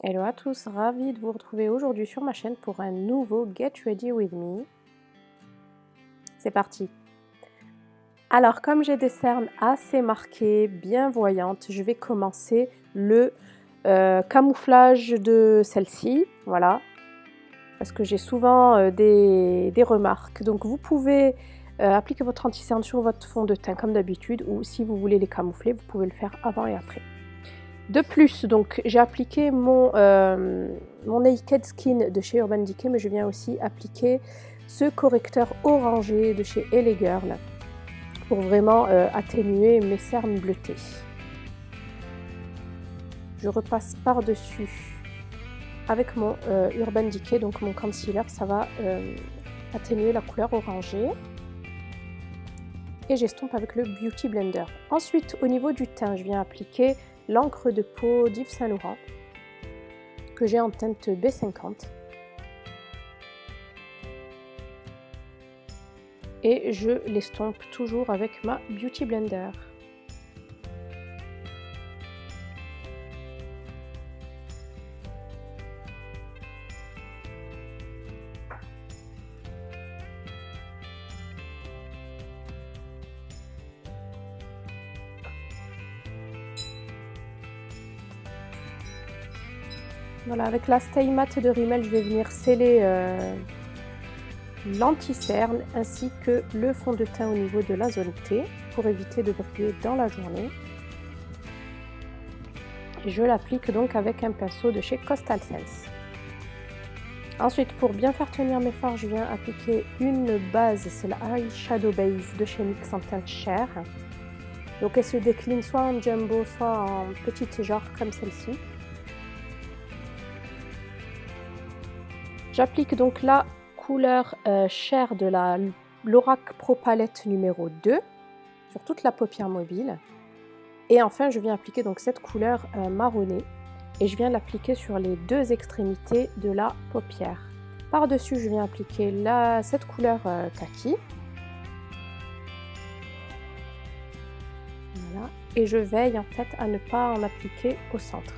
Hello à tous, ravi de vous retrouver aujourd'hui sur ma chaîne pour un nouveau Get Ready With Me. C'est parti. Alors comme j'ai des cernes assez marquées, bien voyantes, je vais commencer le camouflage de celle-ci, voilà, parce que j'ai souvent des remarques. Donc vous pouvez appliquer votre anti-cerne sur votre fond de teint comme d'habitude, ou si vous voulez les camoufler, vous pouvez le faire avant et après. De plus, donc j'ai appliqué mon Naked Skin de chez Urban Decay, mais je viens aussi appliquer ce correcteur orangé de chez LA Girl pour vraiment atténuer mes cernes bleutées. Je repasse par-dessus avec mon Urban Decay, donc mon concealer, ça va atténuer la couleur orangée. Et j'estompe avec le Beauty Blender. Ensuite, au niveau du teint, je viens appliquer l'encre de peau d'Yves Saint Laurent que j'ai en teinte B50. Et je l'estompe toujours avec ma Beauty Blender. Voilà, avec la Stay Matte de Rimmel, je vais venir sceller l'anti-cerne ainsi que le fond de teint au niveau de la zone T pour éviter de briller dans la journée. Et je l'applique donc avec un pinceau de chez Coastal Sense. Ensuite, pour bien faire tenir mes fards, je viens appliquer une base, c'est la Eyeshadow Base de chez NYX en teinte chair. Donc elle se décline soit en jumbo, soit en petite jarre comme celle-ci. J'applique donc la couleur chair de la Lorac Pro Palette numéro 2 sur toute la paupière mobile. Et enfin, je viens appliquer donc cette couleur marronnée et je viens l'appliquer sur les deux extrémités de la paupière. Par-dessus, je viens appliquer cette couleur kaki. Voilà. Et je veille en fait à ne pas en appliquer au centre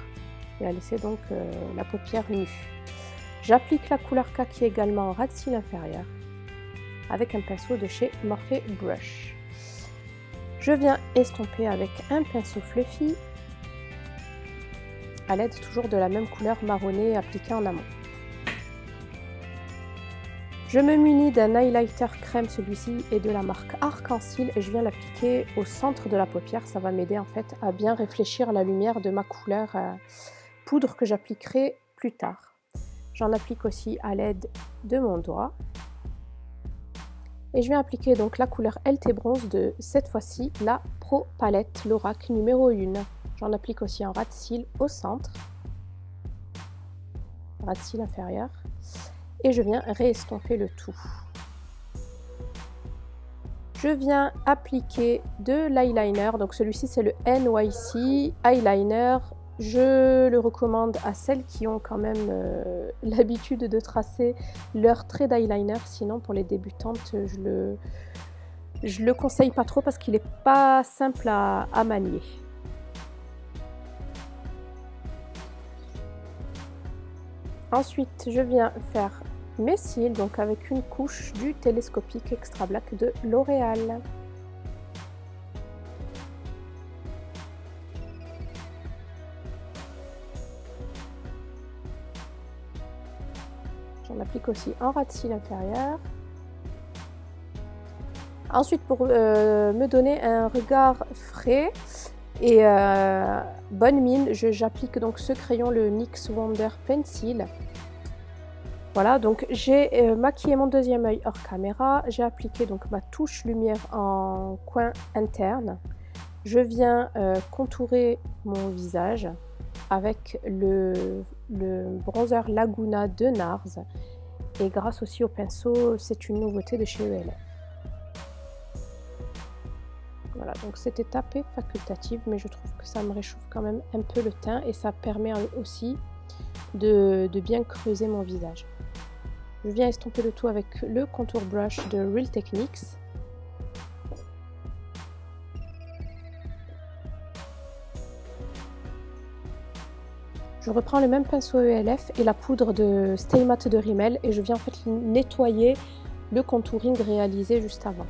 et à laisser donc la paupière nue. J'applique la couleur kaki également en ras de cils inférieur avec un pinceau de chez Morphe Brush. Je viens estomper avec un pinceau fluffy à l'aide toujours de la même couleur marronnée appliquée en amont. Je me munis d'un highlighter crème, celui-ci est de la marque Arc-en-Ciel et je viens l'appliquer au centre de la paupière. Ça va m'aider en fait à bien réfléchir la lumière de ma couleur poudre que j'appliquerai plus tard. J'en applique aussi à l'aide de mon doigt. Et je viens appliquer donc la couleur LT Bronze de cette fois-ci, la Pro Palette Lorac numéro 1. J'en applique aussi en ras de cils au centre, ras de cils inférieur. Et je viens réestomper le tout. Je viens appliquer de l'eyeliner, donc celui-ci c'est le NYC Eyeliner. Je le recommande à celles qui ont quand même l'habitude de tracer leur trait d'eyeliner, sinon pour les débutantes je le conseille pas trop parce qu'il n'est pas simple à manier. Ensuite, je viens faire mes cils, donc avec une couche du télescopique Extra Black de L'Oréal. J'en applique aussi en ras de cils inférieur. Ensuite, pour me donner un regard frais et bonne mine, j'applique donc ce crayon, le NYX Wonder Pencil. Voilà, donc j'ai maquillé mon deuxième œil hors caméra. J'ai appliqué donc ma touche lumière en coin interne. Je viens contourer mon visage avec le bronzer Laguna de NARS. Et grâce aussi au pinceau, c'est une nouveauté de chez ELF. Voilà, donc cette étape est facultative, mais je trouve que ça me réchauffe quand même un peu le teint et ça permet aussi de bien creuser mon visage. Je viens estomper le tout avec le contour brush de Real Techniques. Je reprends le même pinceau ELF et la poudre de Stay Matte de Rimmel et je viens en fait nettoyer le contouring réalisé juste avant.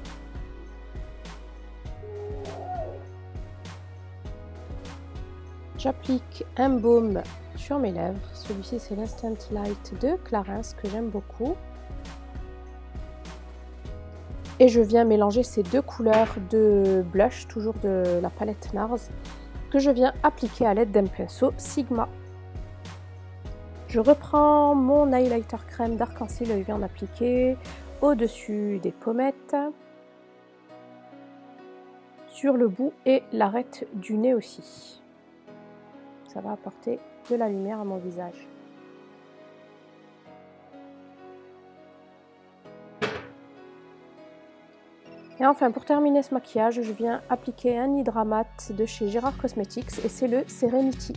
J'applique un baume sur mes lèvres. Celui-ci c'est l'Instant Light de Clarins que j'aime beaucoup. Et je viens mélanger ces deux couleurs de blush, toujours de la palette NARS, que je viens appliquer à l'aide d'un pinceau Sigma. Je reprends mon highlighter crème d'arc-en-ciel et je viens en appliquer au-dessus des pommettes, sur le bout et l'arête du nez aussi. Ça va apporter de la lumière à mon visage. Et enfin, pour terminer ce maquillage, je viens appliquer un Hydramat de chez Gérard Cosmetics et c'est le Serenity.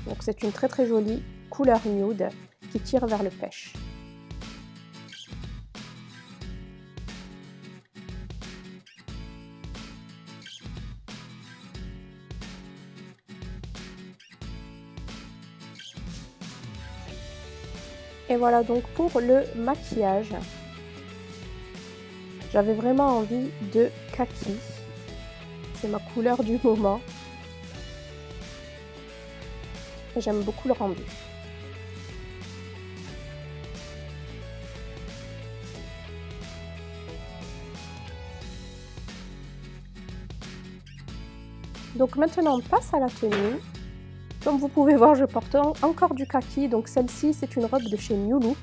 Donc c'est une très jolie couleur nude qui tire vers le pêche. Et voilà donc pour le maquillage. J'avais vraiment envie de kaki. C'est ma couleur du moment. Et j'aime beaucoup le rendu. Donc maintenant on passe à la tenue. Comme vous pouvez voir, je porte encore du kaki. Donc celle-ci c'est une robe de chez New Look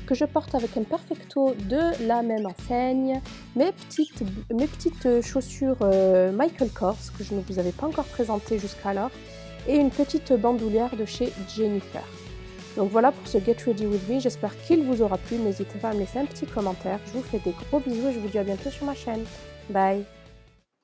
que je porte avec un perfecto de la même enseigne, mes petites chaussures Michael Kors que je ne vous avais pas encore présentées jusqu'alors et une petite bandoulière de chez Jennifer. Donc voilà pour ce Get Ready With Me, j'espère qu'il vous aura plu, n'hésitez pas à me laisser un petit commentaire, je vous fais des gros bisous et je vous dis à bientôt sur ma chaîne. Bye!